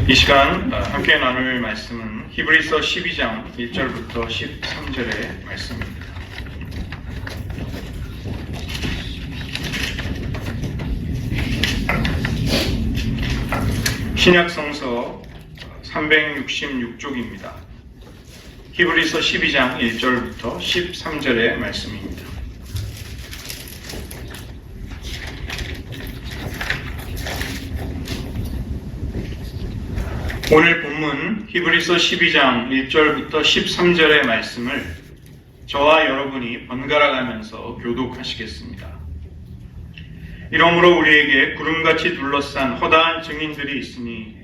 이 시간 함께 나눌 말씀은 히브리서 12장 1절부터 13절의 말씀입니다. 신약성서 366쪽입니다. 히브리서 12장 1절부터 13절의 말씀입니다. 오늘 본문 히브리서 12장 1절부터 13절의 말씀을 저와 여러분이 번갈아 가면서 교독하시겠습니다. 이러므로 우리에게 구름같이 둘러싼 허다한 증인들이 있으니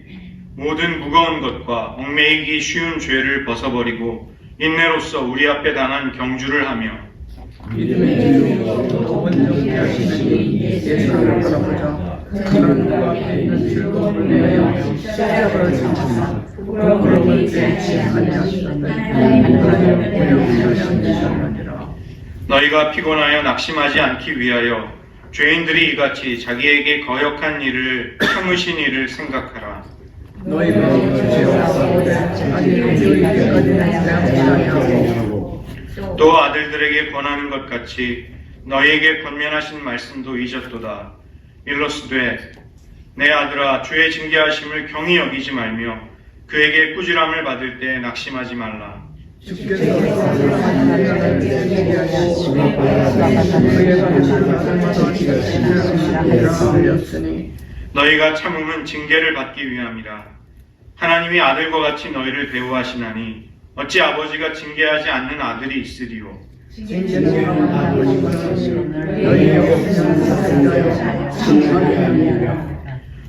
모든 무거운 것과 얽매이기 쉬운 죄를 벗어버리고 인내로써 우리 앞에 당한 경주를 하며 믿음의 이름으로 온전히 하시는 예수를 바라보자. 그는 그 앞에 있는 즐거움을 내어 십자가를 참으사 부끄러움을 깨지 아니하시는 하나님의 보혈이시니라. 너희가 피곤하여 낙심하지 않기 위하여 죄인들이 이같이 자기에게 거역한 일을 참으신 일을 생각하라. 너희가 죄와 싸우되 자기의 죄에게까지 대항하지 아니하고 또 아들들에게 권하는 것 같이 너희에게 권면하신 말씀도 잊었도다. 일러스되 내 아들아 주의 징계하심을 경히 여기지 말며 그에게 꾸지람을 받을 때 낙심하지 말라. 주께서 하나님의 얘기하시고 그의 말씀마다 지키시리라 하였으니 너희가 참음은 징계를 받기 위함이라. 하나님이 아들과 같이 너희를 대우하시나니 어찌 아버지가 징계하지 않는 아들이 있으리요. 징계는 아버지가 너희의 없는 징계하게 하리라.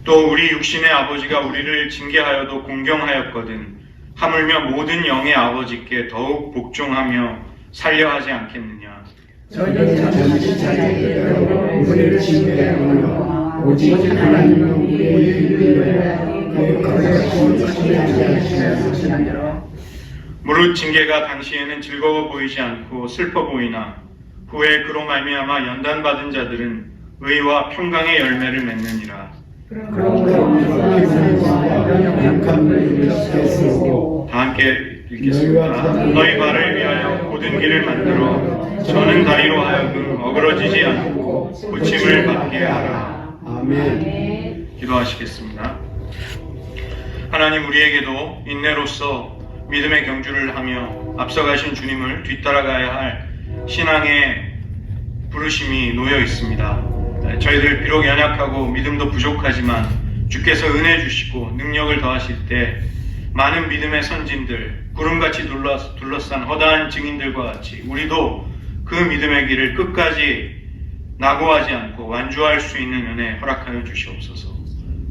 또 우리 육신의 아버지가 우리를 징계하여도 공경하였거든 하물며 모든 영의 아버지께 더욱 복종하며 살려하지 않겠느냐. 저희는 자신이 자기의 우리를 징계하여 오직 하나님은 우리의 유익을 그의 구원하시지 않으시느니라. 무릇 징계가 당시에는 즐거워 보이지 않고 슬퍼 보이나 후에 그로 말미암아 연단받은 자들은 의와 평강의 열매를 맺느니라. 다 함께 읽겠습니다. 너희 발을 위하여 곧은 길을 만들어 저는 다리로 하여금 어그러지지 않고 고침을 받게 하라. 아멘. 기도하시겠습니다. 하나님, 우리에게도 인내로서 믿음의 경주를 하며 앞서가신 주님을 뒤따라가야 할 신앙의 부르심이 놓여 있습니다. 저희들 비록 연약하고 믿음도 부족하지만 주께서 은혜 주시고 능력을 더하실 때 많은 믿음의 선진들, 구름같이 둘러싼 허다한 증인들과 같이 우리도 그 믿음의 길을 끝까지 낙오하지 않고 완주할 수 있는 은혜 허락하여 주시옵소서.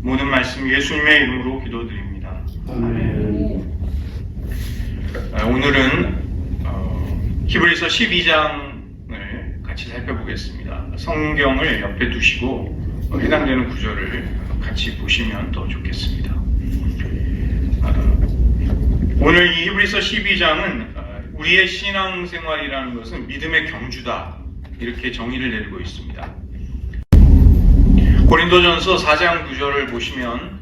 모든 말씀 예수님의 이름으로 기도드립니다. 아멘. 오늘은 히브리서 12장을 같이 살펴보겠습니다. 성경을 옆에 두시고 해당되는 구절을 같이 보시면 더 좋겠습니다. 오늘 이 히브리서 12장은 우리의 신앙생활이라는 것은 믿음의 경주다, 이렇게 정의를 내리고 있습니다. 고린도전서 4장 9절을 보시면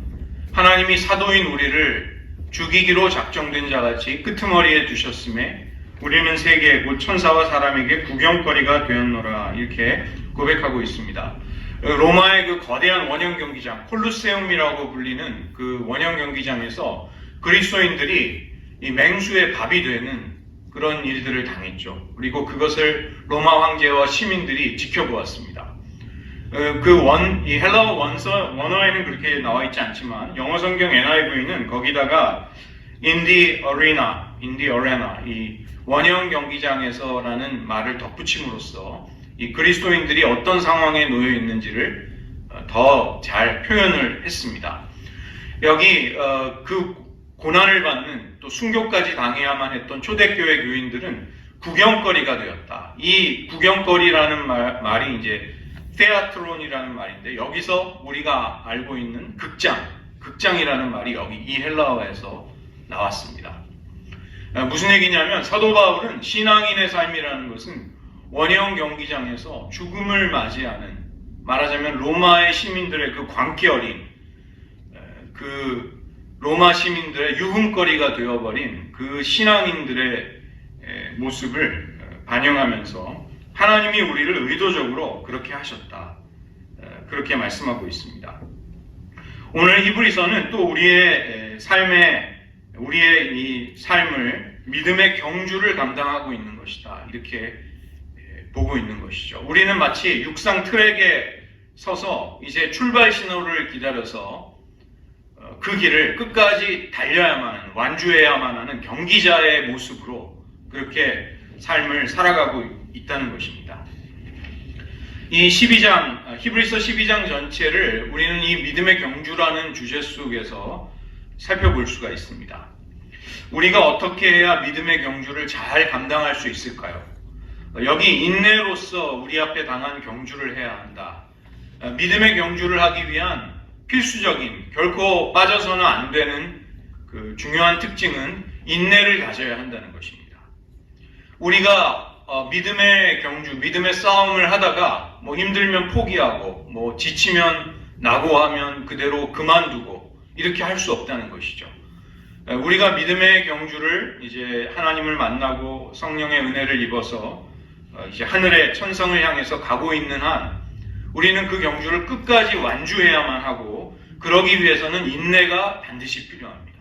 하나님이 사도인 우리를 죽이기로 작정된 자같이 끄트머리에 두셨음에 우리는 세계 곧 천사와 사람에게 구경거리가 되었노라, 이렇게 고백하고 있습니다. 로마의 그 거대한 원형 경기장 콜로세움이라고 불리는 그 원형 경기장에서 그리스도인들이 이 맹수의 밥이 되는 그런 일들을 당했죠. 그리고 그것을 로마 황제와 시민들이 지켜보았습니다. 이 헬라어 원어에는 그렇게 나와 있지 않지만 영어 성경 NIV는 거기다가 in the arena, 이 원형 경기장에서라는 말을 덧붙임으로써 이 그리스도인들이 어떤 상황에 놓여 있는지를 더 잘 표현을 했습니다. 여기 그 고난을 받는, 또 순교까지 당해야만 했던 초대교회 교인들은 구경거리가 되었다. 이 구경거리라는 말이 이제 테아트론이라는 말인데, 여기서 우리가 알고 있는 극장이라는 말이 여기 이 헬라어에서 나왔습니다. 무슨 얘기냐면 사도 바울은 신앙인의 삶이라는 것은 원형 경기장에서 죽음을 맞이하는, 말하자면 로마의 시민들의 그 광기 어린 그 로마 시민들의 유흥거리가 되어버린 그 신앙인들의 모습을 반영하면서 하나님이 우리를 의도적으로 그렇게 하셨다. 그렇게 말씀하고 있습니다. 오늘 히브리서는 또 우리의 이 삶을 믿음의 경주를 감당하고 있는 것이다. 이렇게 보고 있는 것이죠. 우리는 마치 육상 트랙에 서서 이제 출발 신호를 기다려서 그 길을 끝까지 달려야만 하는, 완주해야만 하는 경기자의 모습으로 그렇게 삶을 살아가고 있다는 것입니다. 이 히브리서 12장 전체를 우리는 이 믿음의 경주라는 주제 속에서 살펴볼 수가 있습니다. 우리가 어떻게 해야 믿음의 경주를 잘 감당할 수 있을까요? 여기 인내로서 우리 앞에 당한 경주를 해야 한다. 믿음의 경주를 하기 위한 필수적인, 결코 빠져서는 안 되는 그 중요한 특징은 인내를 가져야 한다는 것입니다. 우리가 믿음의 경주, 믿음의 싸움을 하다가 힘들면 포기하고 지치면 낙오하면 그대로 그만두고 이렇게 할 수 없다는 것이죠. 우리가 믿음의 경주를 이제 하나님을 만나고 성령의 은혜를 입어서 이제 하늘의 천성을 향해서 가고 있는 한 우리는 그 경주를 끝까지 완주해야만 하고 그러기 위해서는 인내가 반드시 필요합니다.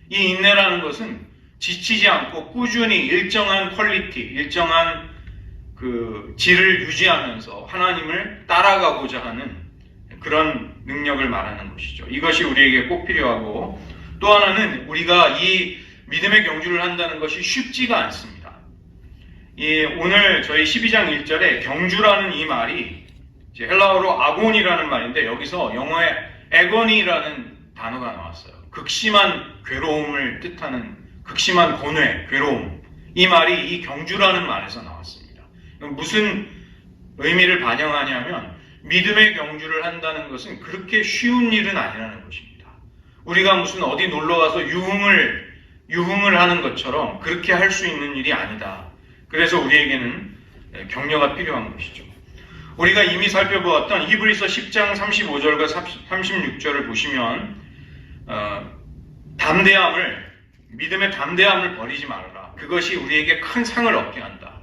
이 인내라는 것은 지치지 않고 꾸준히 일정한 퀄리티, 일정한 그 질을 유지하면서 하나님을 따라가고자 하는 그런 능력을 말하는 것이죠. 이것이 우리에게 꼭 필요하고 또 하나는 우리가 이 믿음의 경주를 한다는 것이 쉽지가 않습니다. 오늘 저희 12장 1절에 경주라는 이 말이 이제 헬라어로 아곤이라는 말인데 여기서 영어에 에거니라는 단어가 나왔어요. 극심한 괴로움을 뜻하는 극심한 고뇌, 괴로움. 이 말이 이 경주라는 말에서 나왔습니다. 무슨 의미를 반영하냐면 믿음의 경주를 한다는 것은 그렇게 쉬운 일은 아니라는 것입니다. 우리가 무슨 어디 놀러가서 유흥을 하는 것처럼 그렇게 할 수 있는 일이 아니다. 그래서 우리에게는 격려가 필요한 것이죠. 우리가 이미 살펴보았던 히브리서 10장 35절과 36절을 보시면 믿음의 담대함을 버리지 말아라. 그것이 우리에게 큰 상을 얻게 한다.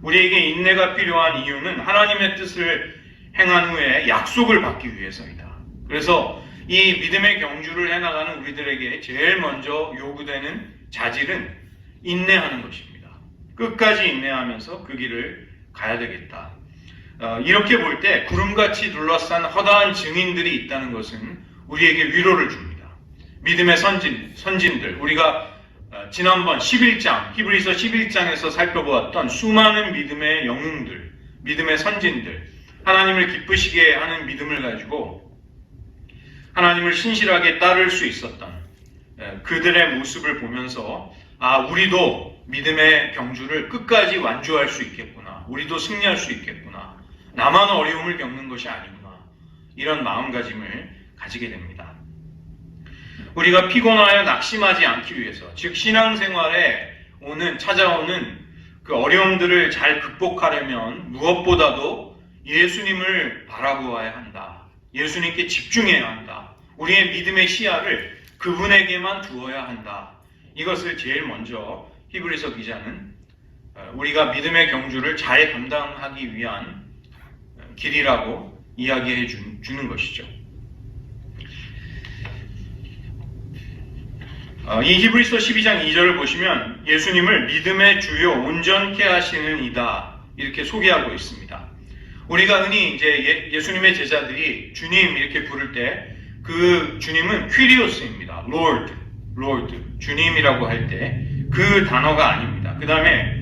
우리에게 인내가 필요한 이유는 하나님의 뜻을 행한 후에 약속을 받기 위해서이다. 그래서 이 믿음의 경주를 해나가는 우리들에게 제일 먼저 요구되는 자질은 인내하는 것입니다. 끝까지 인내하면서 그 길을 가야 되겠다. 이렇게 볼 때 구름같이 둘러싼 허다한 증인들이 있다는 것은 우리에게 위로를 줍니다. 믿음의 선진들, 우리가 지난번 11장, 히브리서 11장에서 살펴보았던 수많은 믿음의 영웅들, 믿음의 선진들, 하나님을 기쁘시게 하는 믿음을 가지고 하나님을 신실하게 따를 수 있었던 그들의 모습을 보면서 우리도 믿음의 경주를 끝까지 완주할 수 있겠구나. 우리도 승리할 수 있겠구나. 나만 어려움을 겪는 것이 아니구나. 이런 마음가짐을 가지게 됩니다. 우리가 피곤하여 낙심하지 않기 위해서, 즉 신앙생활에 찾아오는 그 어려움들을 잘 극복하려면 무엇보다도 예수님을 바라보아야 한다. 예수님께 집중해야 한다. 우리의 믿음의 시야를 그분에게만 두어야 한다. 이것을 제일 먼저 히브리서 기자는 우리가 믿음의 경주를 잘 감당하기 위한 길이라고 이야기해 주는 것이죠. 이 히브리서 12장 2절을 보시면 예수님을 믿음의 주요 온전케 하시는 이다 이렇게 소개하고 있습니다. 우리가 흔히 이제 예수님의 제자들이 주님 이렇게 부를 때 그 주님은 퀴리오스입니다. Lord, 주님이라고 할 때 그 단어가 아닙니다. 그 다음에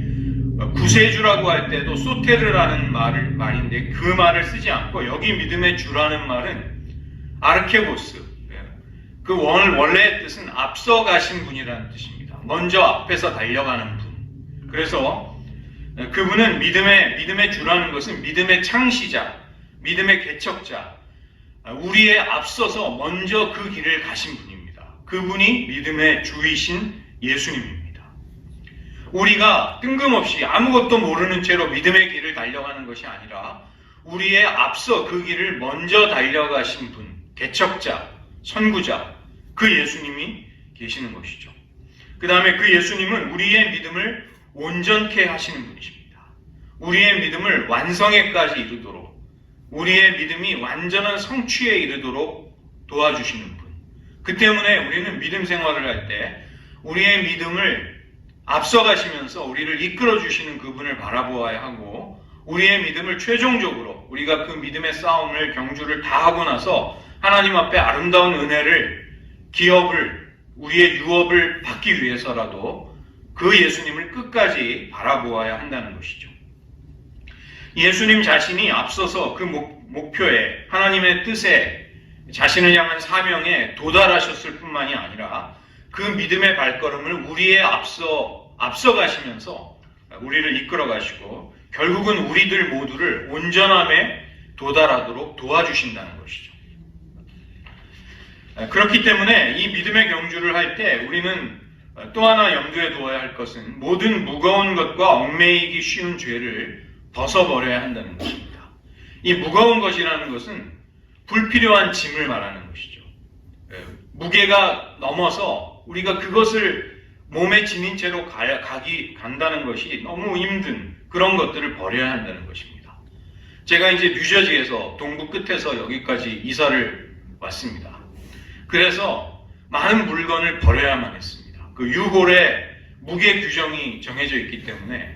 구세주라고 할 때도 소테르라는 말인데 그 말을 쓰지 않고 여기 믿음의 주라는 말은 아르케고스, 그 원래의 뜻은 앞서 가신 분이라는 뜻입니다. 먼저 앞에서 달려가는 분. 그래서 그분은 믿음의 주라는 것은 믿음의 창시자, 믿음의 개척자, 우리에 앞서서 먼저 그 길을 가신 분입니다. 그분이 믿음의 주이신 예수님입니다. 우리가 뜬금없이 아무것도 모르는 채로 믿음의 길을 달려가는 것이 아니라 우리의 앞서 그 길을 먼저 달려가신 분, 개척자, 선구자, 그 예수님이 계시는 것이죠. 그 다음에 그 예수님은 우리의 믿음을 온전케 하시는 분이십니다. 우리의 믿음을 완성에까지 이르도록, 우리의 믿음이 완전한 성취에 이르도록 도와주시는 분. 그 때문에 우리는 믿음 생활을 할 때 우리의 믿음을 앞서가시면서 우리를 이끌어주시는 그분을 바라보아야 하고, 우리의 믿음을 최종적으로 우리가 그 믿음의 싸움을, 경주를 다 하고 나서 하나님 앞에 아름다운 은혜를, 기업을, 우리의 유업을 받기 위해서라도 그 예수님을 끝까지 바라보아야 한다는 것이죠. 예수님 자신이 앞서서 그 목표에, 하나님의 뜻에, 자신을 향한 사명에 도달하셨을 뿐만이 아니라 그 믿음의 발걸음을 우리에 앞서가시면서 우리를 이끌어 가시고 결국은 우리들 모두를 온전함에 도달하도록 도와주신다는 것이죠. 그렇기 때문에 이 믿음의 경주를 할 때 우리는 또 하나 염두에 두어야 할 것은 모든 무거운 것과 얽매이기 쉬운 죄를 벗어버려야 한다는 것입니다. 이 무거운 것이라는 것은 불필요한 짐을 말하는 것이죠. 무게가 넘어서 우리가 그것을 몸에 지닌 채로 간다는 것이 너무 힘든 그런 것들을 버려야 한다는 것입니다. 제가 이제 뉴저지에서 동부 끝에서 여기까지 이사를 왔습니다. 그래서 많은 물건을 버려야만 했습니다. 그 유골에 무게 규정이 정해져 있기 때문에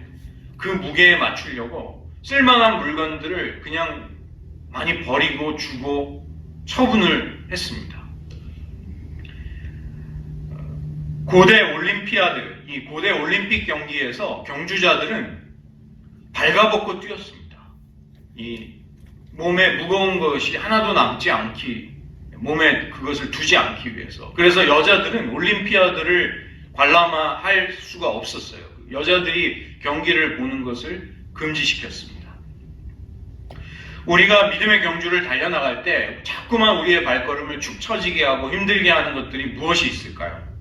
그 무게에 맞추려고 쓸만한 물건들을 그냥 많이 버리고 주고 처분을 했습니다. 고대 올림피아드, 이 고대 올림픽 경기에서 경주자들은 발가벗고 뛰었습니다. 이 몸에 무거운 것이 하나도 남지 않기, 몸에 그것을 두지 않기 위해서. 그래서 여자들은 올림피아드를 관람할 수가 없었어요. 여자들이 경기를 보는 것을 금지시켰습니다. 우리가 믿음의 경주를 달려나갈 때 자꾸만 우리의 발걸음을 축 처지게 하고 힘들게 하는 것들이 무엇이 있을까요?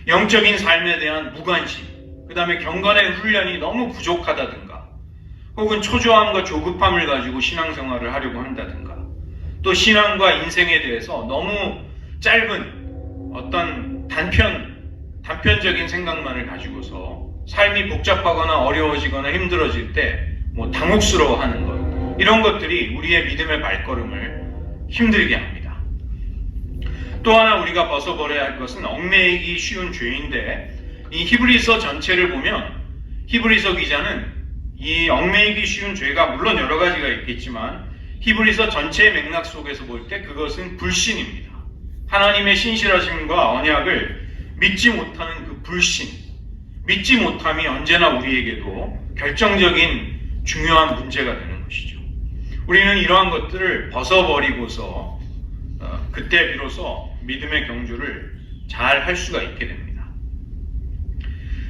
영적인 삶에 대한 무관심, 그 다음에 경건의 훈련이 너무 부족하다든가, 혹은 초조함과 조급함을 가지고 신앙생활을 하려고 한다든가, 또 신앙과 인생에 대해서 너무 짧은 어떤 단편적인 생각만을 가지고서 삶이 복잡하거나 어려워지거나 힘들어질 때 당혹스러워하는 것, 이런 것들이 우리의 믿음의 발걸음을 힘들게 합니다. 또 하나 우리가 벗어버려야 할 것은 얽매이기 쉬운 죄인데, 이 히브리서 전체를 보면 히브리서 기자는 이 얽매이기 쉬운 죄가 물론 여러 가지가 있겠지만 히브리서 전체의 맥락 속에서 볼 때 그것은 불신입니다. 하나님의 신실하심과 언약을 믿지 못하는 그 불신, 믿지 못함이 언제나 우리에게도 결정적인 중요한 문제가 되는 것이죠. 우리는 이러한 것들을 벗어버리고서 그때 비로소 믿음의 경주를 잘 할 수가 있게 됩니다.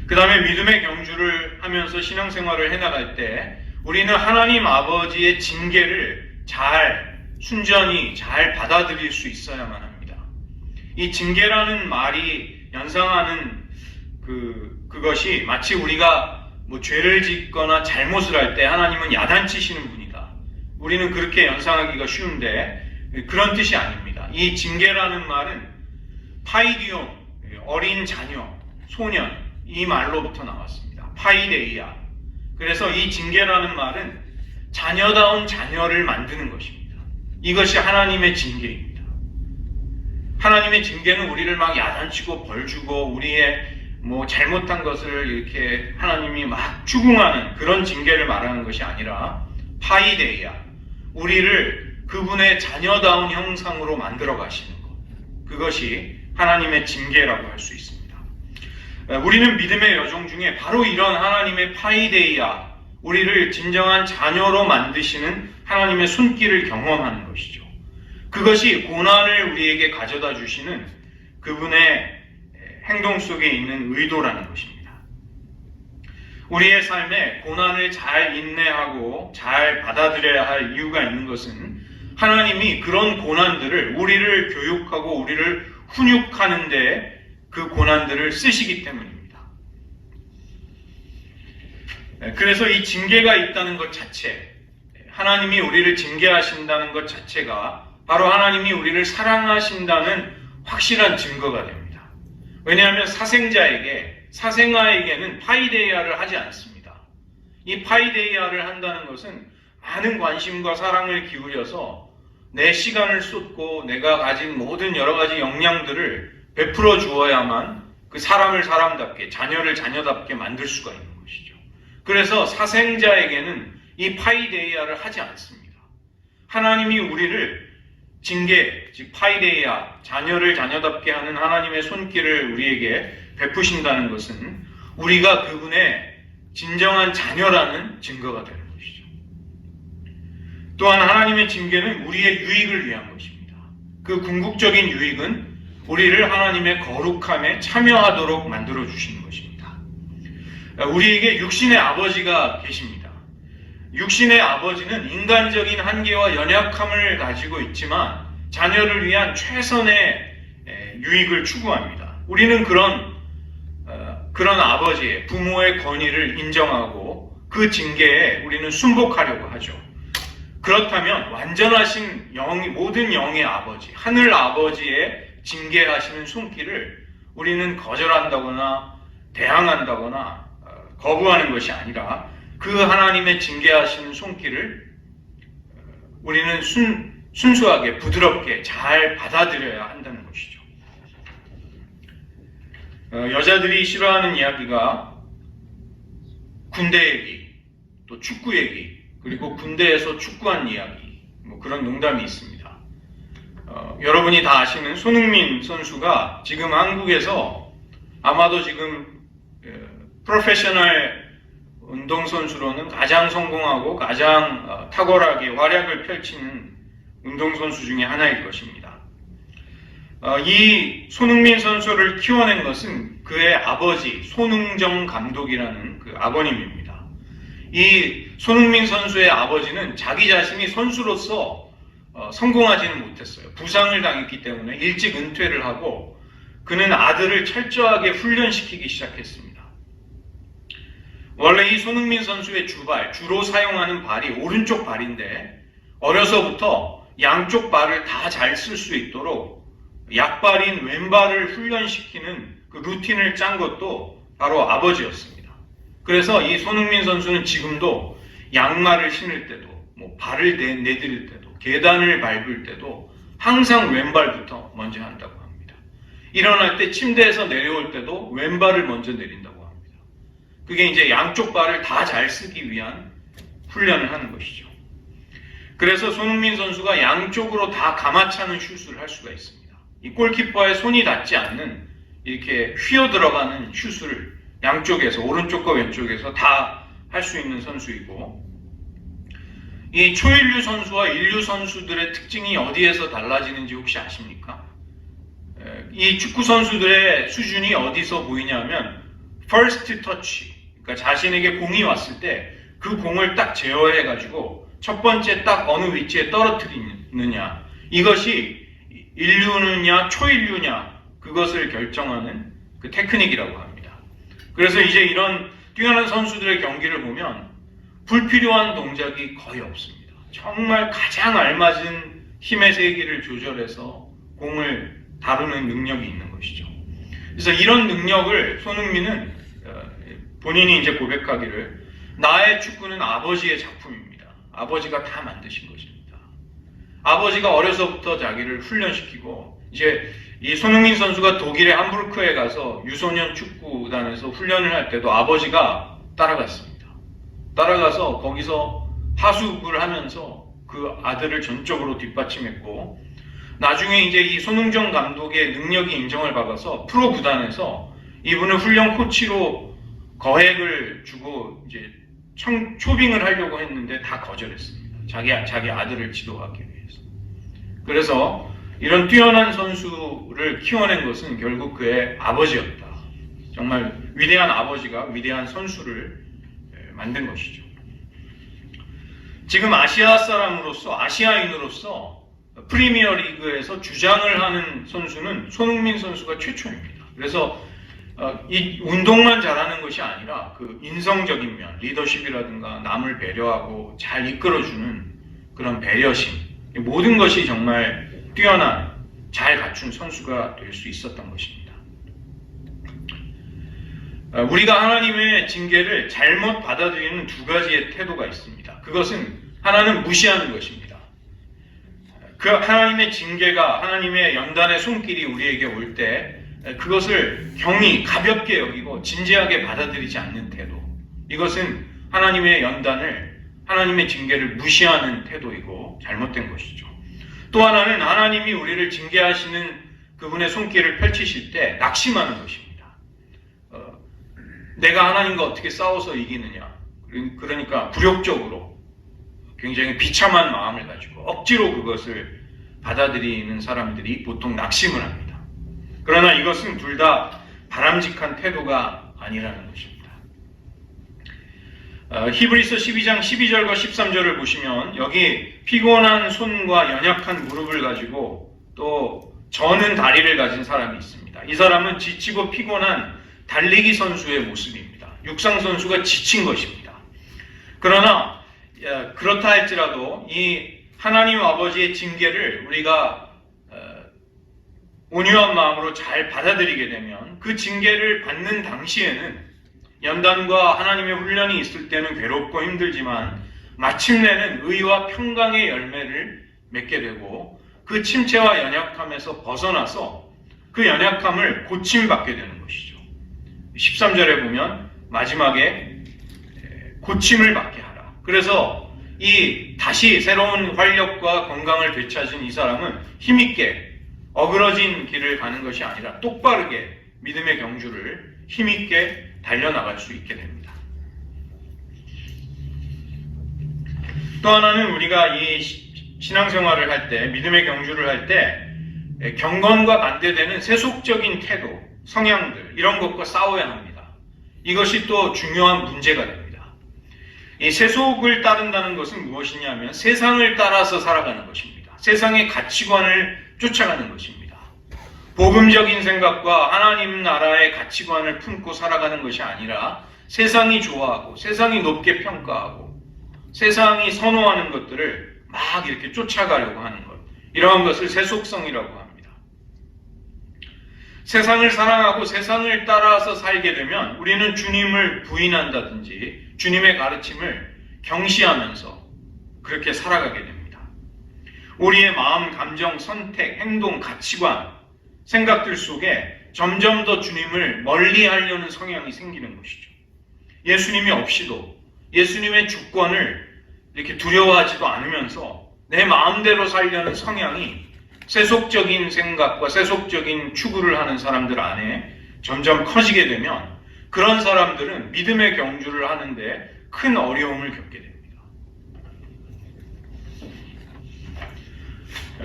그 다음에 믿음의 경주를 하면서 신앙생활을 해나갈 때 우리는 하나님 아버지의 징계를 순전히 잘 받아들일 수 있어야만 합니다. 이 징계라는 말이 연상하는 그것이 마치 우리가 죄를 짓거나 잘못을 할 때 하나님은 야단치시는 분이다, 우리는 그렇게 연상하기가 쉬운데 그런 뜻이 아닙니다. 이 징계라는 말은 파이디온, 어린 자녀, 소년, 이 말로부터 나왔습니다. 파이데이아. 그래서 이 징계라는 말은 자녀다운 자녀를 만드는 것입니다. 이것이 하나님의 징계입니다. 하나님의 징계는 우리를 막 야단치고 벌주고 우리의 잘못한 것을 이렇게 하나님이 막 추궁하는 그런 징계를 말하는 것이 아니라 파이데이아, 우리를 그분의 자녀다운 형상으로 만들어 가시는 것, 그것이 하나님의 징계라고 할 수 있습니다. 우리는 믿음의 여정 중에 바로 이런 하나님의 파이데이아, 우리를 진정한 자녀로 만드시는 하나님의 손길을 경험하는 것이죠. 그것이 고난을 우리에게 가져다 주시는 그분의 행동 속에 있는 의도라는 것입니다. 우리의 삶에 고난을 잘 인내하고 잘 받아들여야 할 이유가 있는 것은 하나님이 그런 고난들을 우리를 교육하고 우리를 훈육하는 데 그 고난들을 쓰시기 때문입니다. 그래서 이 징계가 있다는 것 자체, 하나님이 우리를 징계하신다는 것 자체가 바로 하나님이 우리를 사랑하신다는 확실한 증거가 됩니다. 왜냐하면 사생아에게는 파이데이아를 하지 않습니다. 이 파이데이아를 한다는 것은 많은 관심과 사랑을 기울여서 내 시간을 쏟고 내가 가진 모든 여러 가지 역량들을 베풀어 주어야만 그 사람을 사람답게, 자녀를 자녀답게 만들 수가 있는 것이죠. 그래서 사생자에게는 이 파이데이아를 하지 않습니다. 하나님이 우리를 징계, 즉 파이데이아, 자녀를 자녀답게 하는 하나님의 손길을 우리에게 베푸신다는 것은 우리가 그분의 진정한 자녀라는 증거가 되는 것이죠. 또한 하나님의 징계는 우리의 유익을 위한 것입니다. 그 궁극적인 유익은 우리를 하나님의 거룩함에 참여하도록 만들어 주시는 것입니다. 우리에게 육신의 아버지가 계십니다. 육신의 아버지는 인간적인 한계와 연약함을 가지고 있지만 자녀를 위한 최선의 유익을 추구합니다. 우리는 그런 아버지의, 부모의 권위를 인정하고 그 징계에 우리는 순복하려고 하죠. 그렇다면 완전하신 모든 영의 아버지, 하늘 아버지의 징계하시는 손길을 우리는 거절한다거나 대항한다거나 거부하는 것이 아니라 그 하나님의 징계하시는 손길을 우리는 순수하게 부드럽게 잘 받아들여야 한다는 것이죠. 여자들이 싫어하는 이야기가 군대 얘기, 또 축구 얘기, 그리고 군대에서 축구한 이야기, 그런 농담이 있습니다. 여러분이 다 아시는 손흥민 선수가 지금 한국에서 아마도 지금 프로페셔널 운동선수로는 가장 성공하고 가장 탁월하게 활약을 펼치는 운동선수 중에 하나일 것입니다. 이 손흥민 선수를 키워낸 것은 그의 아버지 손흥정 감독이라는 그 아버님입니다. 이 손흥민 선수의 아버지는 자기 자신이 선수로서 성공하지는 못했어요. 부상을 당했기 때문에 일찍 은퇴를 하고 그는 아들을 철저하게 훈련시키기 시작했습니다. 원래 이 손흥민 선수의 주로 사용하는 발이 오른쪽 발인데 어려서부터 양쪽 발을 다 잘 쓸 수 있도록 약발인 왼발을 훈련시키는 그 루틴을 짠 것도 바로 아버지였습니다. 그래서 이 손흥민 선수는 지금도 양말을 신을 때도 발을 내디딜 때도 계단을 밟을 때도 항상 왼발부터 먼저 한다고 합니다. 일어날 때 침대에서 내려올 때도 왼발을 먼저 내린다고 합니다. 그게 이제 양쪽 발을 다 잘 쓰기 위한 훈련을 하는 것이죠. 그래서 손흥민 선수가 양쪽으로 다 감아차는 슛을 할 수가 있습니다. 이 골키퍼의 손이 닿지 않는 이렇게 휘어 들어가는 슛을 양쪽에서 오른쪽과 왼쪽에서 다 할 수 있는 선수이고, 이 초인류 선수와 인류 선수들의 특징이 어디에서 달라지는지 혹시 아십니까? 이 축구 선수들의 수준이 어디서 보이냐면 first touch, 그러니까 자신에게 공이 왔을 때 그 공을 딱 제어해가지고 첫 번째 딱 어느 위치에 떨어뜨리느냐, 이것이 인류느냐 초인류냐 그것을 결정하는 그 테크닉이라고 합니다. 그래서 이제 이런 뛰어난 선수들의 경기를 보면 불필요한 동작이 거의 없습니다. 정말 가장 알맞은 힘의 세기를 조절해서 공을 다루는 능력이 있는 것이죠. 그래서 이런 능력을 손흥민은 본인이 이제 고백하기를 나의 축구는 아버지의 작품입니다. 아버지가 다 만드신 것입니다. 아버지가 어려서부터 자기를 훈련시키고 이제 이 손흥민 선수가 독일의 함부르크에 가서 유소년 축구단에서 훈련을 할 때도 아버지가 따라갔습니다. 따라가서 거기서 하수업을 하면서 그 아들을 전적으로 뒷받침했고, 나중에 이제 이 손흥정 감독의 능력이 인정을 받아서 프로 구단에서 이분을 훈련 코치로 거액을 주고 이제 초빙을 하려고 했는데 다 거절했습니다. 자기 아들을 지도하기 위해서. 그래서 이런 뛰어난 선수를 키워낸 것은 결국 그의 아버지였다. 정말 위대한 아버지가 위대한 선수를 만든 것이죠. 지금 아시아 사람으로서, 아시아인으로서 프리미어 리그에서 주장을 하는 선수는 손흥민 선수가 최초입니다. 그래서 이 운동만 잘하는 것이 아니라 그 인성적인 면, 리더십이라든가 남을 배려하고 잘 이끌어주는 그런 배려심, 모든 것이 정말 뛰어난 잘 갖춘 선수가 될 수 있었던 것입니다. 우리가 하나님의 징계를 잘못 받아들이는 두 가지의 태도가 있습니다. 그것은 하나는 무시하는 것입니다. 그 하나님의 징계가 하나님의 연단의 손길이 우리에게 올 때 그것을 경히 가볍게 여기고 진지하게 받아들이지 않는 태도. 이것은 하나님의 연단을, 하나님의 징계를 무시하는 태도이고 잘못된 것이죠. 또 하나는 하나님이 우리를 징계하시는 그분의 손길을 펼치실 때 낙심하는 것입니다. 내가 하나님과 어떻게 싸워서 이기느냐. 그러니까 굴욕적으로 굉장히 비참한 마음을 가지고 억지로 그것을 받아들이는 사람들이 보통 낙심을 합니다. 그러나 이것은 둘 다 바람직한 태도가 아니라는 것입니다. 히브리서 12장 12절과 13절을 보시면 여기 피곤한 손과 연약한 무릎을 가지고 또 저는 다리를 가진 사람이 있습니다. 이 사람은 지치고 피곤한 달리기 선수의 모습입니다. 육상 선수가 지친 것입니다. 그러나 그렇다 할지라도 이 하나님 아버지의 징계를 우리가 온유한 마음으로 잘 받아들이게 되면 그 징계를 받는 당시에는 연단과 하나님의 훈련이 있을 때는 괴롭고 힘들지만 마침내는 의와 평강의 열매를 맺게 되고 그 침체와 연약함에서 벗어나서 그 연약함을 고침받게 되는 것이죠. 13절에 보면 마지막에 고침을 받게 하라. 그래서 이 다시 새로운 활력과 건강을 되찾은 이 사람은 힘있게 어그러진 길을 가는 것이 아니라 똑바르게 믿음의 경주를 힘있게 달려나갈 수 있게 됩니다. 또 하나는 우리가 이 신앙생활을 할 때, 믿음의 경주를 할 때 경건과 반대되는 세속적인 태도, 성향들 이런 것과 싸워야 합니다. 이것이 또 중요한 문제가 됩니다. 이 세속을 따른다는 것은 무엇이냐면 세상을 따라서 살아가는 것입니다. 세상의 가치관을 쫓아가는 것입니다. 복음적인 생각과 하나님 나라의 가치관을 품고 살아가는 것이 아니라 세상이 좋아하고 세상이 높게 평가하고 세상이 선호하는 것들을 막 이렇게 쫓아가려고 하는 것. 이러한 것을 세속성이라고 합니다. 세상을 사랑하고 세상을 따라서 살게 되면 우리는 주님을 부인한다든지 주님의 가르침을 경시하면서 그렇게 살아가게 됩니다. 우리의 마음, 감정, 선택, 행동, 가치관, 생각들 속에 점점 더 주님을 멀리하려는 성향이 생기는 것이죠. 예수님이 없이도 예수님의 주권을 이렇게 두려워하지도 않으면서 내 마음대로 살려는 성향이 세속적인 생각과 세속적인 추구를 하는 사람들 안에 점점 커지게 되면 그런 사람들은 믿음의 경주를 하는데 큰 어려움을 겪게 됩니다.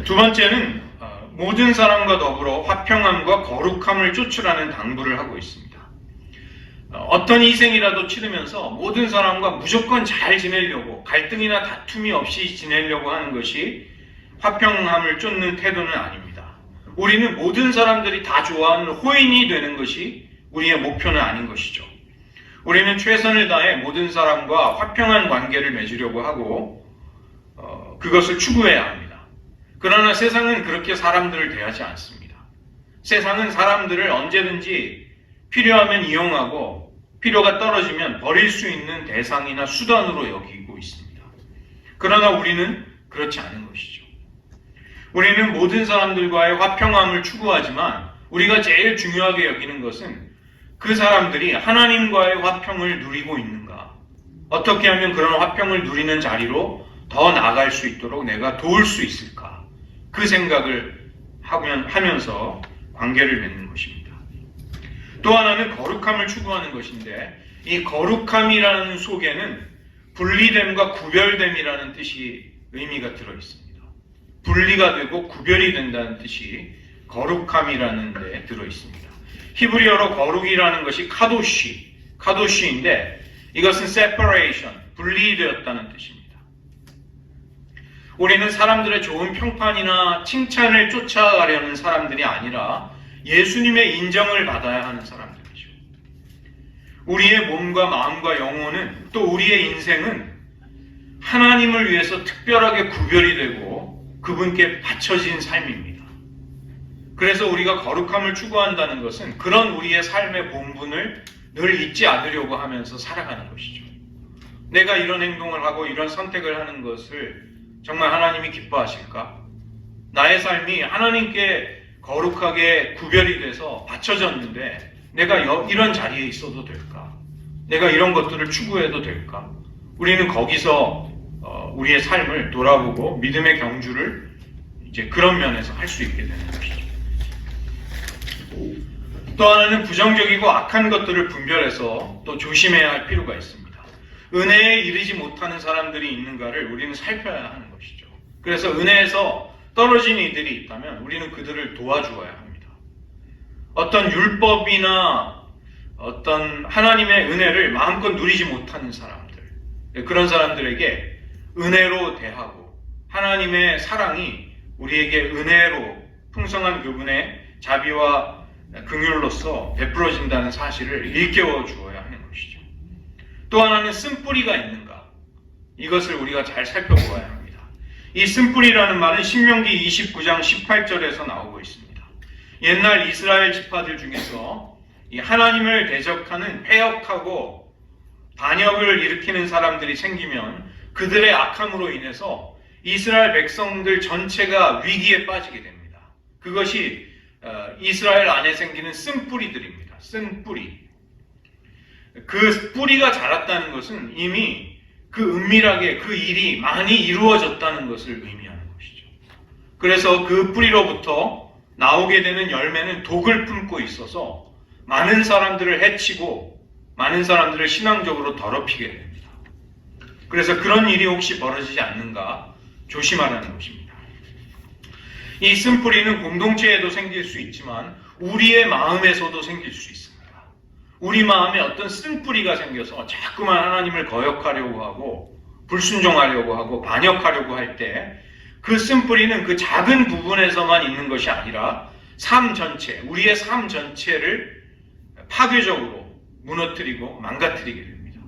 두 번째는 모든 사람과 더불어 화평함과 거룩함을 쫓으라는 당부를 하고 있습니다. 어떤 희생이라도 치르면서 모든 사람과 무조건 잘 지내려고 갈등이나 다툼이 없이 지내려고 하는 것이 화평함을 쫓는 태도는 아닙니다. 우리는 모든 사람들이 다 좋아하는 호인이 되는 것이 우리의 목표는 아닌 것이죠. 우리는 최선을 다해 모든 사람과 화평한 관계를 맺으려고 하고 그것을 추구해야 합니다. 그러나 세상은 그렇게 사람들을 대하지 않습니다. 세상은 사람들을 언제든지 필요하면 이용하고 필요가 떨어지면 버릴 수 있는 대상이나 수단으로 여기고 있습니다. 그러나 우리는 그렇지 않은 것이죠. 우리는 모든 사람들과의 화평함을 추구하지만 우리가 제일 중요하게 여기는 것은 그 사람들이 하나님과의 화평을 누리고 있는가, 어떻게 하면 그런 화평을 누리는 자리로 더 나아갈 수 있도록 내가 도울 수 있을까, 그 생각을 하면서 관계를 맺는 것입니다. 또 하나는 거룩함을 추구하는 것인데 이 거룩함이라는 속에는 분리됨과 구별됨이라는 뜻이 의미가 들어있습니다. 분리가 되고 구별이 된다는 뜻이 거룩함이라는 데 들어있습니다. 히브리어로 거룩이라는 것이 카도시인데 이것은 separation, 분리되었다는 뜻입니다. 우리는 사람들의 좋은 평판이나 칭찬을 쫓아가려는 사람들이 아니라 예수님의 인정을 받아야 하는 사람들이죠. 우리의 몸과 마음과 영혼은 또 우리의 인생은 하나님을 위해서 특별하게 구별이 되고 그분께 바쳐진 삶입니다. 그래서 우리가 거룩함을 추구한다는 것은 그런 우리의 삶의 본분을 늘 잊지 않으려고 하면서 살아가는 것이죠. 내가 이런 행동을 하고 이런 선택을 하는 것을 정말 하나님이 기뻐하실까? 나의 삶이 하나님께 거룩하게 구별이 돼서 바쳐졌는데 내가 이런 자리에 있어도 될까? 내가 이런 것들을 추구해도 될까? 우리는 거기서 우리의 삶을 돌아보고 믿음의 경주를 이제 그런 면에서 할 수 있게 되는 것이죠. 또 하나는 부정적이고 악한 것들을 분별해서 또 조심해야 할 필요가 있습니다. 은혜에 이르지 못하는 사람들이 있는가를 우리는 살펴야 하는 것이죠. 그래서 은혜에서 떨어진 이들이 있다면 우리는 그들을 도와주어야 합니다. 어떤 율법이나 어떤 하나님의 은혜를 마음껏 누리지 못하는 사람들, 그런 사람들에게 은혜로 대하고 하나님의 사랑이 우리에게 은혜로 풍성한 그분의 자비와 긍휼로서 베풀어진다는 사실을 일깨워 주어야 하는 것이죠. 또 하나는 쓴뿌리가 있는가? 이것을 우리가 잘 살펴보아야 합니다. 이 쓴뿌리라는 말은 신명기 29장 18절에서 나오고 있습니다. 옛날 이스라엘 지파들 중에서 이 하나님을 대적하는 패역하고 반역을 일으키는 사람들이 생기면 그들의 악함으로 인해서 이스라엘 백성들 전체가 위기에 빠지게 됩니다. 그것이 이스라엘 안에 생기는 쓴뿌리들입니다. 쓴뿌리. 그 뿌리가 자랐다는 것은 이미 그 은밀하게 그 일이 많이 이루어졌다는 것을 의미하는 것이죠. 그래서 그 뿌리로부터 나오게 되는 열매는 독을 품고 있어서 많은 사람들을 해치고 많은 사람들을 신앙적으로 더럽히게 됩니다. 그래서 그런 일이 혹시 벌어지지 않는가 조심하라는 것입니다. 이 쓴뿌리는 공동체에도 생길 수 있지만 우리의 마음에서도 생길 수 있습니다. 우리 마음에 어떤 쓴뿌리가 생겨서 자꾸만 하나님을 거역하려고 하고 불순종하려고 하고 반역하려고 할 때 그 쓴뿌리는 그 작은 부분에서만 있는 것이 아니라 삶 전체, 우리의 삶 전체를 파괴적으로 무너뜨리고 망가뜨리게 됩니다.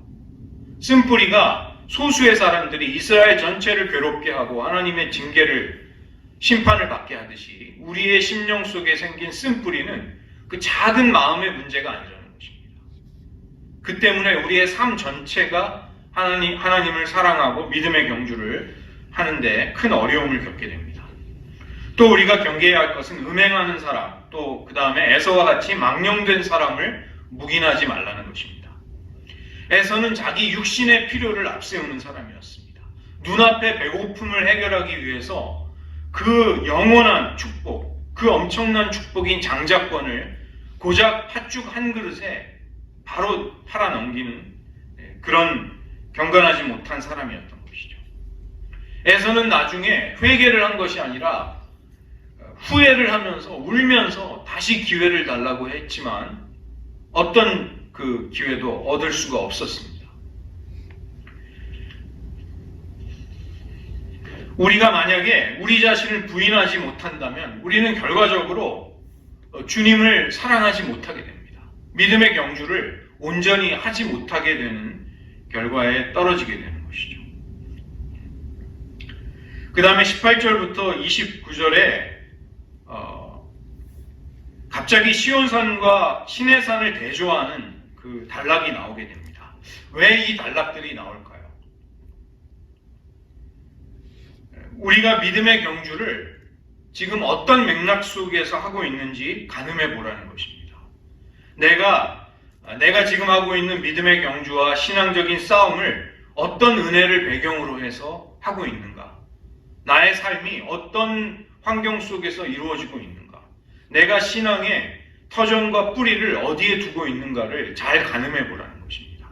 쓴뿌리가 소수의 사람들이 이스라엘 전체를 괴롭게 하고 하나님의 징계를 심판을 받게 하듯이 우리의 심령 속에 생긴 쓴뿌리는 그 작은 마음의 문제가 아니라는 것입니다. 그 때문에 우리의 삶 전체가 하나님을 사랑하고 믿음의 경주를 하는데 큰 어려움을 겪게 됩니다. 또 우리가 경계해야 할 것은 음행하는 사람, 또 그 다음에 에서와 같이 망령된 사람을 묵인하지 말라는 것입니다. 에서는 자기 육신의 필요를 앞세우는 사람이었습니다. 눈앞의 배고픔을 해결하기 위해서 그 영원한 축복, 그 엄청난 축복인 장자권을 고작 팥죽 한 그릇에 바로 팔아넘기는 그런 경건하지 못한 사람이었던 것이죠. 에서는 나중에 회개를 한 것이 아니라 후회를 하면서 울면서 다시 기회를 달라고 했지만 어떤 그 기회도 얻을 수가 없었습니다. 우리가 만약에 우리 자신을 부인하지 못한다면 우리는 결과적으로 주님을 사랑하지 못하게 됩니다. 믿음의 경주를 온전히 하지 못하게 되는 결과에 떨어지게 되는 것이죠. 그 다음에 18절부터 29절에 갑자기 시온산과 시내산을 대조하는 그 단락이 나오게 됩니다. 왜 이 단락들이 나올까요? 우리가 믿음의 경주를 지금 어떤 맥락 속에서 하고 있는지 가늠해 보라는 것입니다. 내가 지금 하고 있는 믿음의 경주와 신앙적인 싸움을 어떤 은혜를 배경으로 해서 하고 있는가? 나의 삶이 어떤 환경 속에서 이루어지고 있는가? 내가 신앙의 터전과 뿌리를 어디에 두고 있는가를 잘 가늠해 보라는 것입니다.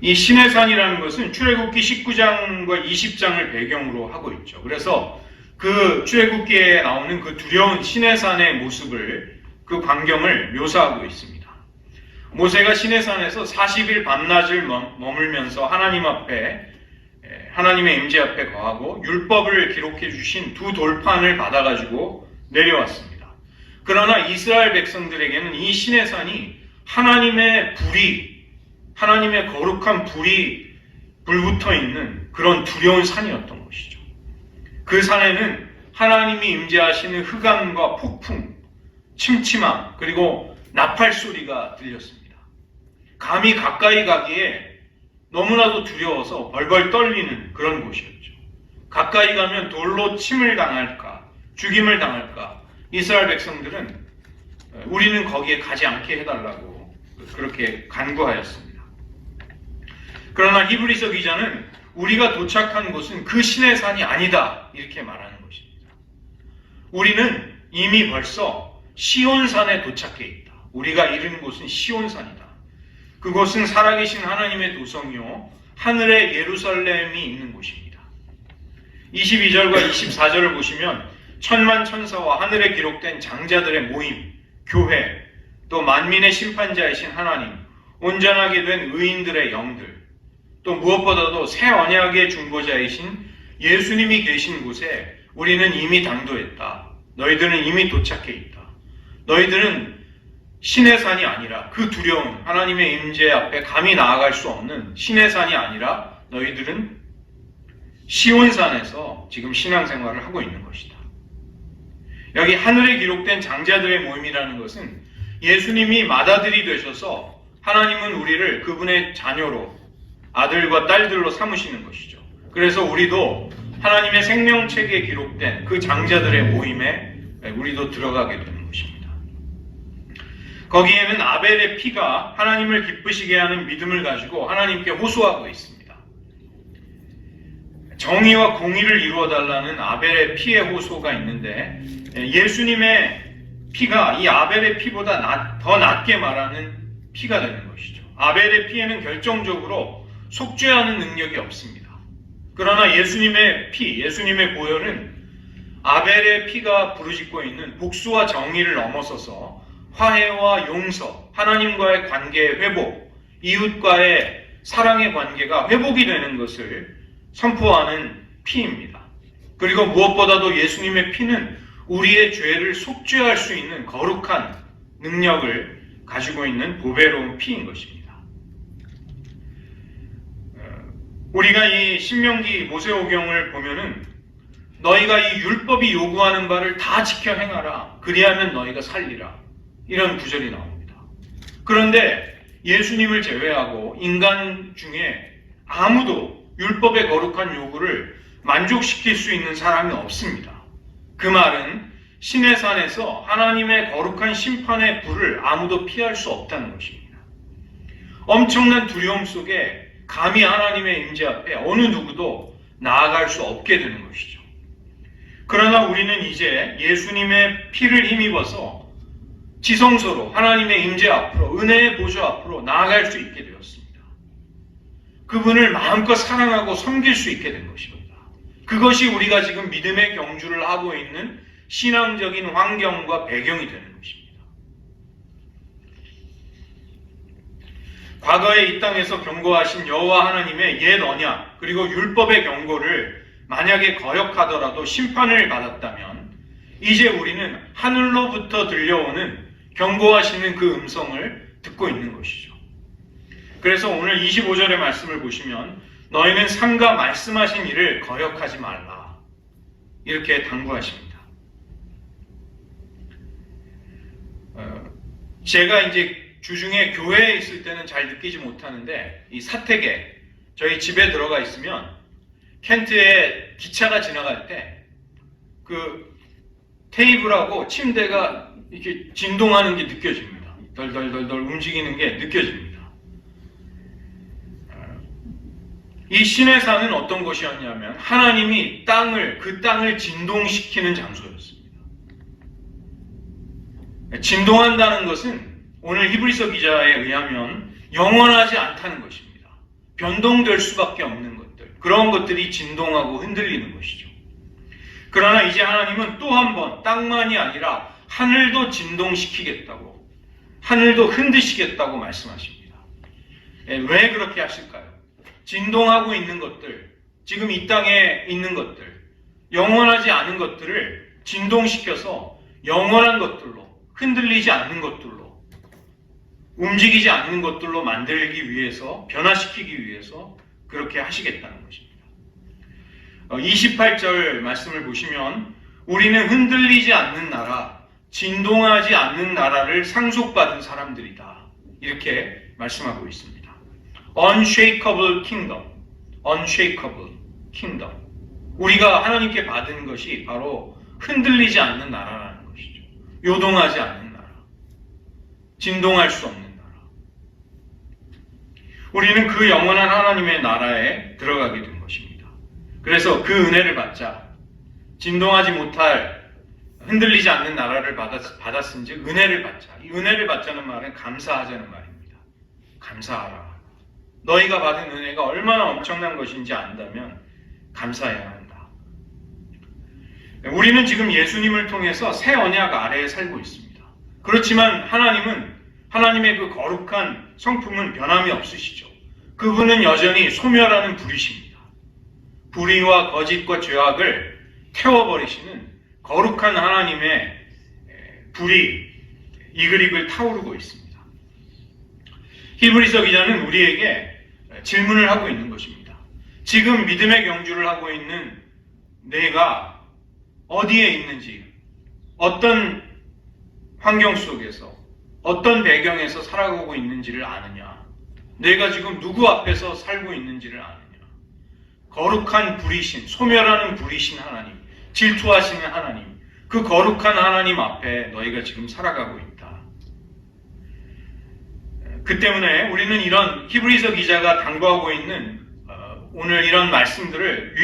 이 시내산이라는 것은 출애굽기 19장과 20장을 배경으로 하고 있죠. 그래서 그 출애굽기에 나오는 그 두려운 시내산의 모습을, 그 광경을 묘사하고 있습니다. 모세가 시내산에서 40일 밤낮을 머물면서 하나님의 임재 앞에 거하고 율법을 기록해 주신 두 돌판을 받아가지고 내려왔습니다. 그러나 이스라엘 백성들에게는 이 시내산이 하나님의 거룩한 불이 불붙어 있는 그런 두려운 산이었던 것이죠. 그 산에는 하나님이 임재하시는 흑암과 폭풍, 침침함, 그리고 나팔 소리가 들렸습니다. 감히 가까이 가기에 너무나도 두려워서 벌벌 떨리는 그런 곳이었죠. 가까이 가면 돌로 침을 당할까, 죽임을 당할까, 이스라엘 백성들은 우리는 거기에 가지 않게 해달라고 그렇게 간구하였습니다. 그러나 히브리서 기자는 우리가 도착한 곳은 그 신의 산이 아니다, 이렇게 말하는 것입니다. 우리는 이미 벌써 시온산에 도착해 있다. 우리가 이른 곳은 시온산이다. 그곳은 살아계신 하나님의 도성이요 하늘의 예루살렘이 있는 곳입니다. 22절과 24절을 보시면 천만 천사와 하늘에 기록된 장자들의 모임, 교회, 또 만민의 심판자이신 하나님, 온전하게 된 의인들의 영들, 또 무엇보다도 새 언약의 중보자이신 예수님이 계신 곳에 우리는 이미 당도했다. 너희들은 이미 도착해 있다. 너희들은 신의 산이 아니라, 그 두려운 하나님의 임재 앞에 감히 나아갈 수 없는 신의 산이 아니라 너희들은 시온산에서 지금 신앙생활을 하고 있는 것이다. 여기 하늘에 기록된 장자들의 모임이라는 것은 예수님이 맏아들이 되셔서 하나님은 우리를 그분의 자녀로, 아들과 딸들로 삼으시는 것이죠. 그래서 우리도 하나님의 생명책에 기록된 그 장자들의 모임에 우리도 들어가게 되는 것입니다. 거기에는 아벨의 피가 하나님을 기쁘시게 하는 믿음을 가지고 하나님께 호소하고 있습니다. 정의와 공의를 이루어달라는 아벨의 피의 호소가 있는데, 예수님의 피가 이 아벨의 피보다 더 낫게 말하는 피가 되는 것이죠. 아벨의 피에는 결정적으로 속죄하는 능력이 없습니다. 그러나 예수님의 피, 예수님의 보혈은 아벨의 피가 부르짖고 있는 복수와 정의를 넘어서서 화해와 용서, 하나님과의 관계의 회복, 이웃과의 사랑의 관계가 회복이 되는 것을 선포하는 피입니다. 그리고 무엇보다도 예수님의 피는 우리의 죄를 속죄할 수 있는 거룩한 능력을 가지고 있는 보배로운 피인 것입니다. 우리가 이 신명기 모세오경을 보면은 너희가 이 율법이 요구하는 바를 다 지켜 행하라. 그리하면 너희가 살리라. 이런 구절이 나옵니다. 그런데 예수님을 제외하고 인간 중에 아무도 율법의 거룩한 요구를 만족시킬 수 있는 사람이 없습니다. 그 말은 신의 산에서 하나님의 거룩한 심판의 불을 아무도 피할 수 없다는 것입니다. 엄청난 두려움 속에 감히 하나님의 임재 앞에 어느 누구도 나아갈 수 없게 되는 것이죠. 그러나 우리는 이제 예수님의 피를 힘입어서 지성소로 하나님의 임재 앞으로, 은혜의 보좌 앞으로 나아갈 수 있게 되었습니다. 그분을 마음껏 사랑하고 섬길 수 있게 된 것입니다. 그것이 우리가 지금 믿음의 경주를 하고 있는 신앙적인 환경과 배경이 되는 것입니다. 과거에 이 땅에서 경고하신 여호와 하나님의 옛 언약, 그리고 율법의 경고를 만약에 거역하더라도 심판을 받았다면 이제 우리는 하늘로부터 들려오는 경고하시는 그 음성을 듣고 있는 것이죠. 그래서 오늘 25절의 말씀을 보시면 너희는 삼가 말씀하신 일을 거역하지 말라, 이렇게 당부하십니다. 제가 이제 주중에 교회에 있을 때는 잘 느끼지 못하는데, 이 사택에 저희 집에 들어가 있으면 켄트에 기차가 지나갈 때 그 테이블하고 침대가 이렇게 진동하는 게 느껴집니다. 덜덜덜덜 움직이는 게 느껴집니다. 이 신의 산은 어떤 곳이었냐면 하나님이 그 땅을 진동시키는 장소였습니다. 진동한다는 것은 오늘 히브리서 기자에 의하면 영원하지 않다는 것입니다. 변동될 수밖에 없는 것들, 그런 것들이 진동하고 흔들리는 것이죠. 그러나 이제 하나님은 또 한 번 땅만이 아니라 하늘도 진동시키겠다고, 하늘도 흔드시겠다고 말씀하십니다. 왜 그렇게 하실까요? 진동하고 있는 것들, 지금 이 땅에 있는 것들, 영원하지 않은 것들을 진동시켜서 영원한 것들로, 흔들리지 않는 것들로, 움직이지 않는 것들로 만들기 위해서, 변화시키기 위해서 그렇게 하시겠다는 것입니다. 28절 말씀을 보시면 우리는 흔들리지 않는 나라, 진동하지 않는 나라를 상속받은 사람들이다. 이렇게 말씀하고 있습니다. Unshakable kingdom, unshakable kingdom. 우리가 하나님께 받은 것이 바로 흔들리지 않는 나라라는 것이죠. 요동하지 않는 나라, 진동할 수 없는 나라. 우리는 그 영원한 하나님의 나라에 들어가게 된 것입니다. 그래서 그 은혜를 받자 진동하지 못할 흔들리지 않는 나라를 받았은즉 은혜를 받자. 이 은혜를 받자는 말은 감사하자는 말입니다. 감사하라. 너희가 받은 은혜가 얼마나 엄청난 것인지 안다면 감사해야 한다. 우리는 지금 예수님을 통해서 새 언약 아래에 살고 있습니다. 그렇지만 하나님은 하나님의 그 거룩한 성품은 변함이 없으시죠. 그분은 여전히 소멸하는 불이십니다. 불의와 거짓과 죄악을 태워버리시는 거룩한 하나님의 불이 이글이글 타오르고 있습니다. 히브리서 기자는 우리에게 질문을 하고 있는 것입니다. 지금 믿음의 경주를 하고 있는 내가 어디에 있는지, 어떤 환경 속에서, 어떤 배경에서 살아가고 있는지를 아느냐? 내가 지금 누구 앞에서 살고 있는지를 아느냐? 거룩한 불이신, 소멸하는 불이신 하나님, 질투하시는 하나님, 그 거룩한 하나님 앞에 너희가 지금 살아가고 있다. 그 때문에 우리는 이런 히브리서 기자가 당부하고 있는 오늘 이런 말씀들을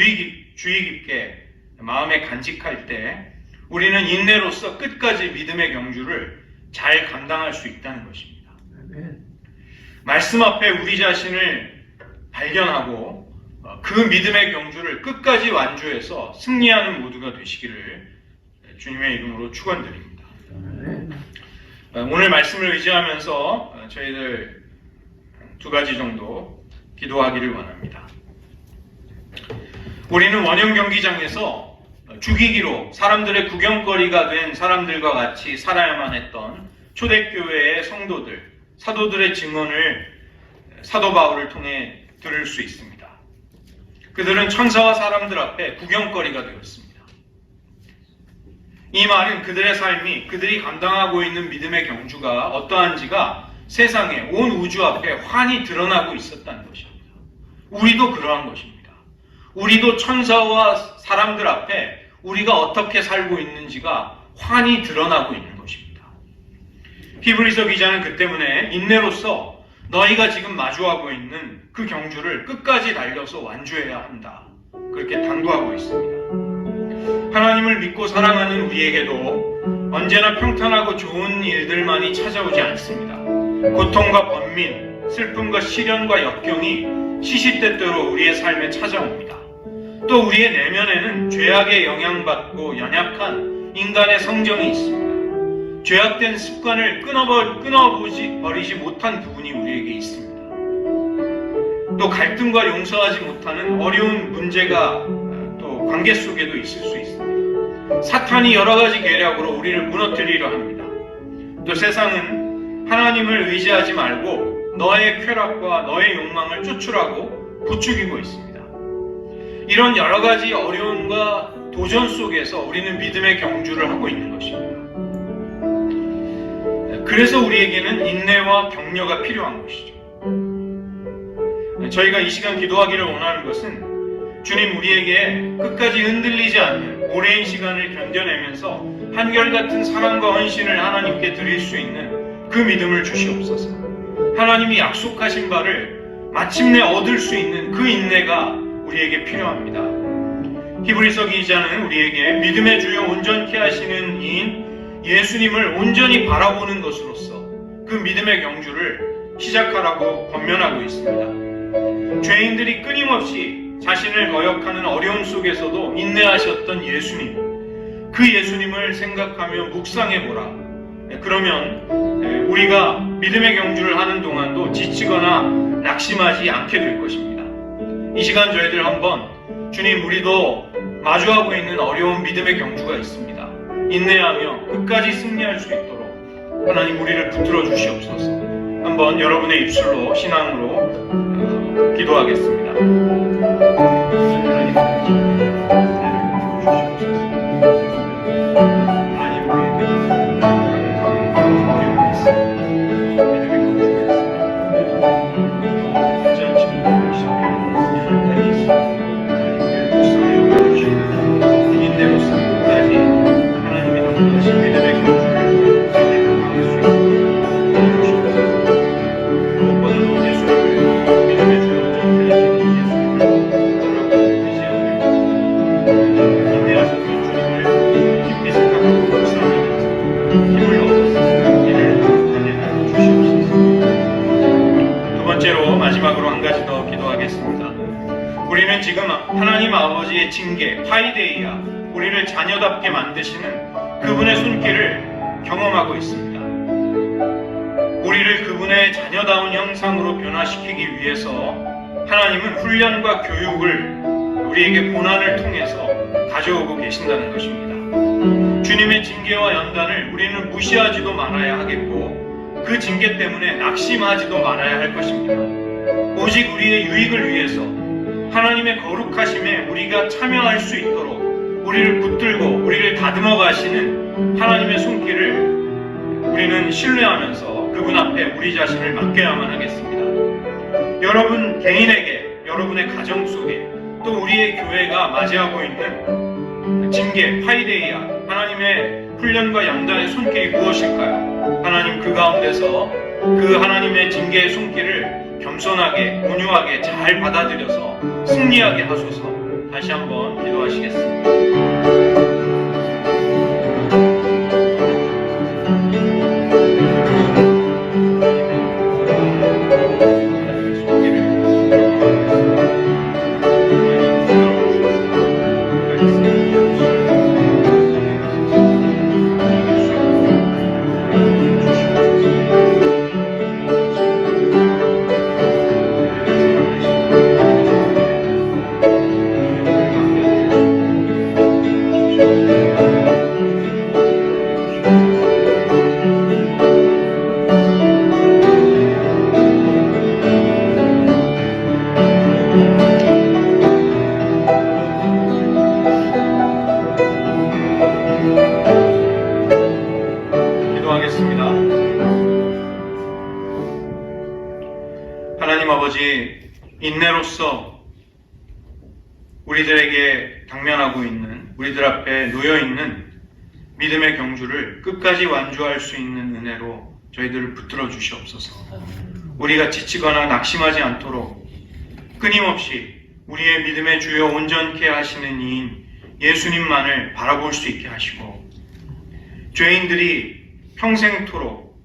주의 깊게 마음에 간직할 때 우리는 인내로서 끝까지 믿음의 경주를 잘 감당할 수 있다는 것입니다. 말씀 앞에 우리 자신을 발견하고 그 믿음의 경주를 끝까지 완주해서 승리하는 모두가 되시기를 주님의 이름으로 축원드립니다. 오늘 말씀을 의지하면서 저희들 두 가지 정도 기도하기를 원합니다. 우리는 원형 경기장에서 죽이기로 사람들의 구경거리가 된 사람들과 같이 살아야만 했던 초대교회의 성도들, 사도들의 증언을 사도 바울을 통해 들을 수 있습니다. 그들은 천사와 사람들 앞에 구경거리가 되었습니다. 이 말은 그들의 삶이, 그들이 감당하고 있는 믿음의 경주가 어떠한지가 세상에, 온 우주 앞에 환히 드러나고 있었다는 것입니다. 우리도 그러한 것입니다. 우리도 천사와 사람들 앞에 우리가 어떻게 살고 있는지가 환히 드러나고 있는 것입니다. 히브리서 기자는 그 때문에 인내로서 너희가 지금 마주하고 있는 그 경주를 끝까지 달려서 완주해야 한다. 그렇게 당부하고 있습니다. 하나님을 믿고 사랑하는 우리에게도 언제나 평탄하고 좋은 일들만이 찾아오지 않습니다. 고통과 번민, 슬픔과 시련과 역경이 시시때때로 우리의 삶에 찾아옵니다. 또 우리의 내면에는 죄악에 영향받고 연약한 인간의 성정이 있습니다. 죄악된 습관을 끊어버리지 못한 부분이 우리에게 있습니다. 또 갈등과 용서하지 못하는 어려운 문제가 또 관계 속에도 있을 수 있습니다. 사탄이 여러 가지 계략으로 우리를 무너뜨리려 합니다. 또 세상은 하나님을 의지하지 말고 너의 쾌락과 너의 욕망을 쫓으라고 부추기고 있습니다. 이런 여러 가지 어려움과 도전 속에서 우리는 믿음의 경주를 하고 있는 것입니다. 그래서 우리에게는 인내와 격려가 필요한 것이죠. 저희가 이 시간 기도하기를 원하는 것은 주님 우리에게 끝까지 흔들리지 않는 오랜 시간을 견뎌내면서 한결같은 사랑과 헌신을 하나님께 드릴 수 있는 그 믿음을 주시옵소서. 하나님이 약속하신 바를 마침내 얻을 수 있는 그 인내가 우리에게 필요합니다. 히브리서 기자는 우리에게 믿음의 주요 온전케 하시는 이인 예수님을 온전히 바라보는 것으로서 그 믿음의 경주를 시작하라고 권면하고 있습니다. 죄인들이 끊임없이 자신을 거역하는 어려움 속에서도 인내하셨던 예수님, 그 예수님을 생각하며 묵상해보라. 그러면 우리가 믿음의 경주를 하는 동안도 지치거나 낙심하지 않게 될 것입니다. 이 시간 저희들 한번 주님 우리도 마주하고 있는 어려운 믿음의 경주가 있습니다. 인내하며 끝까지 승리할 수 있도록 하나님 우리를 붙들어 주시옵소서. 한번 여러분의 입술로 신앙으로 기도하겠습니다. 하나님 하나님 아버지의 징계, 파이데이아, 우리를 자녀답게 만드시는 그분의 손길을 경험하고 있습니다. 우리를 그분의 자녀다운 형상으로 변화시키기 위해서 하나님은 훈련과 교육을 우리에게 고난을 통해서 가져오고 계신다는 것입니다. 주님의 징계와 연단을 우리는 무시하지도 말아야 하겠고 그 징계 때문에 낙심하지도 말아야 할 것입니다. 오직 우리의 유익을 위해서 하나님의 거룩하심에 우리가 참여할 수 있도록 우리를 붙들고 우리를 다듬어 가시는 하나님의 손길을 우리는 신뢰하면서 그분 앞에 우리 자신을 맡겨야만 하겠습니다. 여러분 개인에게, 여러분의 가정 속에, 또 우리의 교회가 맞이하고 있는 징계, 파이데이아, 하나님의 훈련과 연단의 손길이 무엇일까요? 하나님 그 가운데서 그 하나님의 징계의 손길을 겸손하게, 온유하게 잘 받아들여서 승리하게 하소서. 다시 한번 기도하시겠습니다. 하나님 아버지, 인내로서 우리들에게 당면하고 있는, 우리들 앞에 놓여있는 믿음의 경주를 끝까지 완주할 수 있는 은혜로 저희들을 붙들어 주시옵소서. 우리가 지치거나 낙심하지 않도록 끊임없이 우리의 믿음의 주요 온전케 하시는 이인 예수님만을 바라볼 수 있게 하시고, 죄인들이 평생토록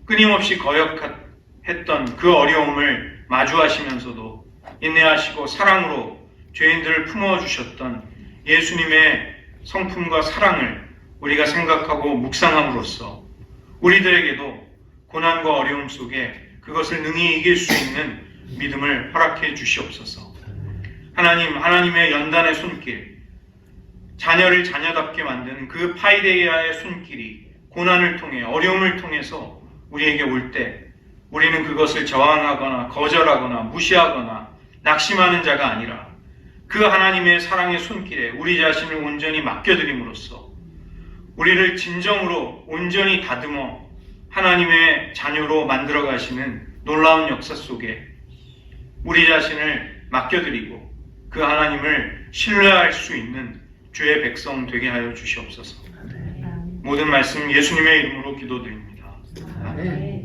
끊임없이 거역했던 그 어려움을 마주하시면서도 인내하시고 사랑으로 죄인들을 품어주셨던 예수님의 성품과 사랑을 우리가 생각하고 묵상함으로써 우리들에게도 고난과 어려움 속에 그것을 능히 이길 수 있는 믿음을 허락해 주시옵소서. 하나님의 연단의 손길, 자녀를 자녀답게 만드는 그 파이데이아의 손길이 고난을 통해, 어려움을 통해서 우리에게 올 때 우리는 그것을 저항하거나 거절하거나 무시하거나 낙심하는 자가 아니라 그 하나님의 사랑의 손길에 우리 자신을 온전히 맡겨드림으로써 우리를 진정으로 온전히 다듬어 하나님의 자녀로 만들어 가시는 놀라운 역사 속에 우리 자신을 맡겨드리고 그 하나님을 신뢰할 수 있는 주의 백성 되게 하여 주시옵소서. 모든 말씀 예수님의 이름으로 기도드립니다. 아멘.